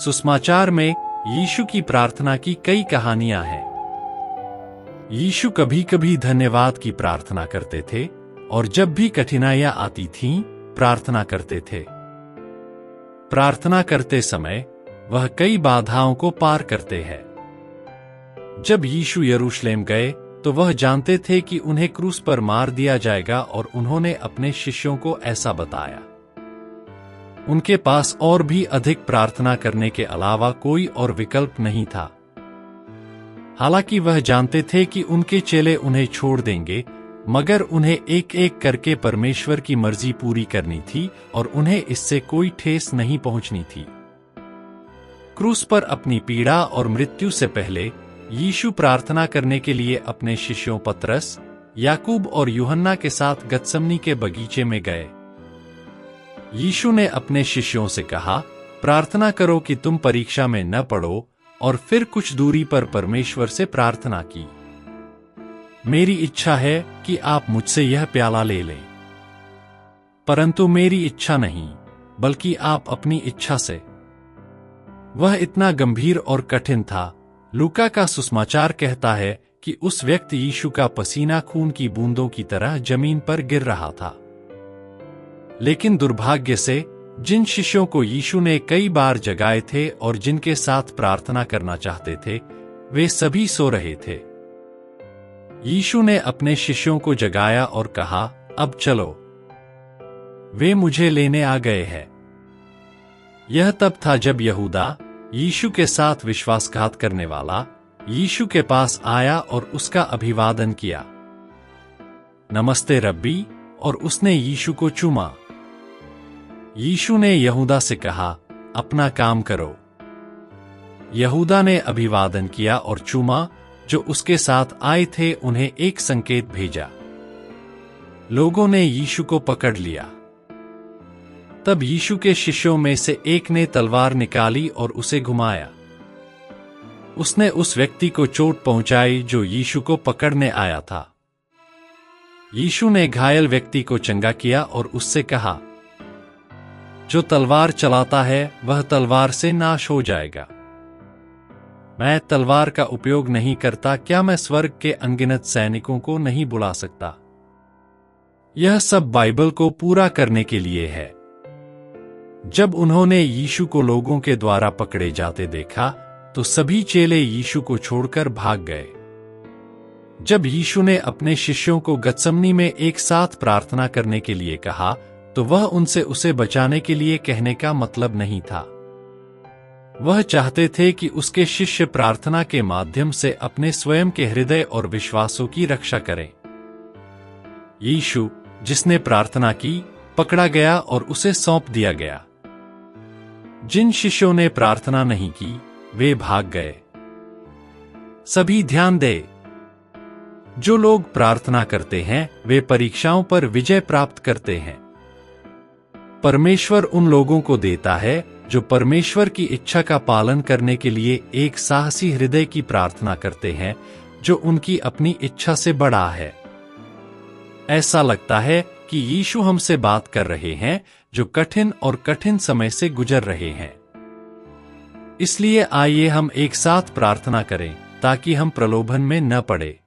सुसमाचार में यीशु की प्रार्थना की कई कहानियां हैं। यीशु कभी कभी धन्यवाद की प्रार्थना करते थे और जब भी कठिनाइयां आती थीं, प्रार्थना करते थे। प्रार्थना करते समय वह कई बाधाओं को पार करते हैं। जब यीशु यरूशलेम गए तो वह जानते थे कि उन्हें क्रूस पर मार दिया जाएगा और उन्होंने अपने शिष्यों को ऐसा बताया। उनके पास और भी अधिक प्रार्थना करने के अलावा कोई और विकल्प नहीं था। हालांकि वह जानते थे कि उनके चेले उन्हें छोड़ देंगे, मगर उन्हें एक एक करके परमेश्वर की मर्जी पूरी करनी थी और उन्हें इससे कोई ठेस नहीं पहुंचनी थी। क्रूस पर अपनी पीड़ा और मृत्यु से पहले यीशु प्रार्थना करने के लिए अपने शिष्यों पतरस, याकूब और यूहन्ना के साथ गतसमनी के बगीचे में गए। यीशु ने अपने शिष्यों से कहा, प्रार्थना करो कि तुम परीक्षा में न पड़ो, और फिर कुछ दूरी पर परमेश्वर से प्रार्थना की। मेरी इच्छा है कि आप मुझसे यह प्याला ले लें, परंतु मेरी इच्छा नहीं, बल्कि आप अपनी इच्छा से। वह इतना गंभीर और कठिन था। लूका का सुसमाचार कहता है कि उस व्यक्ति यीशु का पसीना खून की बूंदों की तरह जमीन पर गिर रहा था। लेकिन दुर्भाग्य से जिन शिष्यों को यीशु ने कई बार जगाए थे और जिनके साथ प्रार्थना करना चाहते थे, वे सभी सो रहे थे। यीशु ने अपने शिष्यों को जगाया और कहा, अब चलो, वे मुझे लेने आ गए हैं। यह तब था जब यहूदा, यीशु के साथ विश्वासघात करने वाला, यीशु के पास आया और उसका अभिवादन किया। नमस्ते रब्बी, और उसने यीशु को चूमा। यीशु ने यहूदा से कहा, अपना काम करो। यहूदा ने अभिवादन किया और चूमा। जो उसके साथ आए थे उन्हें एक संकेत भेजा। लोगों ने यीशु को पकड़ लिया। तब यीशु के शिष्यों में से एक ने तलवार निकाली और उसे घुमाया। उसने उस व्यक्ति को चोट पहुंचाई जो यीशु को पकड़ने आया था। यीशु ने घायल व्यक्ति को चंगा किया और उससे कहा, जो तलवार चलाता है वह तलवार से नाश हो जाएगा। मैं तलवार का उपयोग नहीं करता, क्या मैं स्वर्ग के अनगिनत सैनिकों को नहीं बुला सकता? यह सब बाइबल को पूरा करने के लिए है। जब उन्होंने यीशु को लोगों के द्वारा पकड़े जाते देखा तो सभी चेले यीशु को छोड़कर भाग गए। जब यीशु ने अपने शिष्यों को गतसमनी में एक साथ प्रार्थना करने के लिए कहा तो वह उनसे उसे बचाने के लिए कहने का मतलब नहीं था। वह चाहते थे कि उसके शिष्य प्रार्थना के माध्यम से अपने स्वयं के हृदय और विश्वासों की रक्षा करें। यीशु, जिसने प्रार्थना की, पकड़ा गया और उसे सौंप दिया गया। जिन शिष्यों ने प्रार्थना नहीं की, वे भाग गए। सभी ध्यान दें, जो लोग प्रार्थना करते हैं वे परीक्षाओं पर विजय प्राप्त करते हैं। परमेश्वर उन लोगों को देता है जो परमेश्वर की इच्छा का पालन करने के लिए एक साहसी हृदय की प्रार्थना करते हैं, जो उनकी अपनी इच्छा से बड़ा है। ऐसा लगता है कि यीशु हमसे बात कर रहे हैं जो कठिन और कठिन समय से गुजर रहे हैं। इसलिए आइए हम एक साथ प्रार्थना करें ताकि हम प्रलोभन में न पड़े।